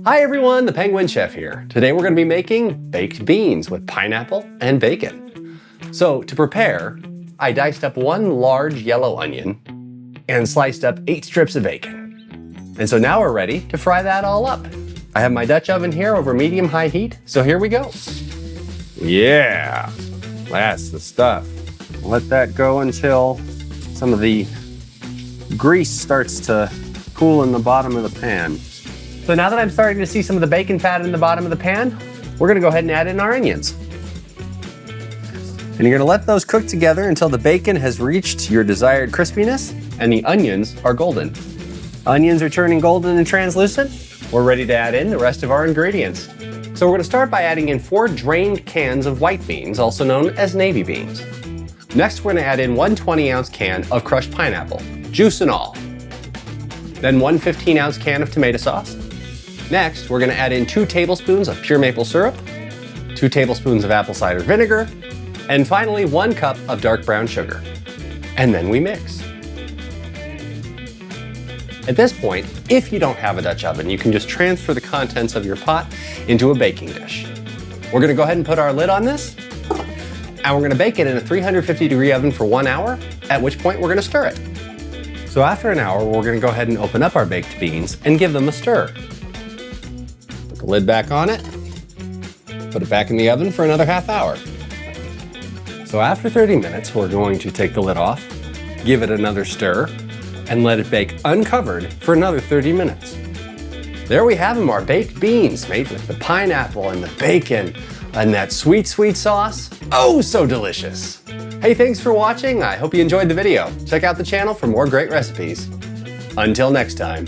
Hi everyone, the Penguin Chef here. Today we're going to be making baked beans with pineapple and bacon. So to prepare, I diced up one large yellow onion and sliced up 8 strips of bacon. And so now we're ready to fry that all up. I have my Dutch oven here over medium-high heat, so here we go. Yeah, that's the stuff. Let that go until some of the grease starts to cool in the bottom of the pan. So now that I'm starting to see some of the bacon fat in the bottom of the pan, we're gonna go ahead and add in our onions. And you're gonna let those cook together until the bacon has reached your desired crispiness and the onions are golden. Onions are turning golden and translucent. We're ready to add in the rest of our ingredients. So we're gonna start by adding in 4 drained cans of white beans, also known as navy beans. Next, we're gonna add in 1 20-ounce can of crushed pineapple, juice and all. Then 1 15-ounce can of tomato sauce. Next, we're gonna add in 2 tablespoons of pure maple syrup, 2 tablespoons of apple cider vinegar, and finally 1 cup of dark brown sugar. And then we mix. At this point, if you don't have a Dutch oven, you can just transfer the contents of your pot into a baking dish. We're gonna go ahead and put our lid on this, and we're gonna bake it in a 350-degree oven for 1 hour, at which point we're gonna stir it. So after an hour, we're gonna go ahead and open up our baked beans and give them a stir. Put the lid back on it, put it back in the oven for another half hour. So after 30 minutes, we're going to take the lid off, give it another stir, and let it bake uncovered for another 30 minutes. There we have them, our baked beans made with the pineapple and the bacon and that sweet, sweet sauce. Oh, so delicious. Hey, thanks for watching. I hope you enjoyed the video. Check out the channel for more great recipes. Until next time.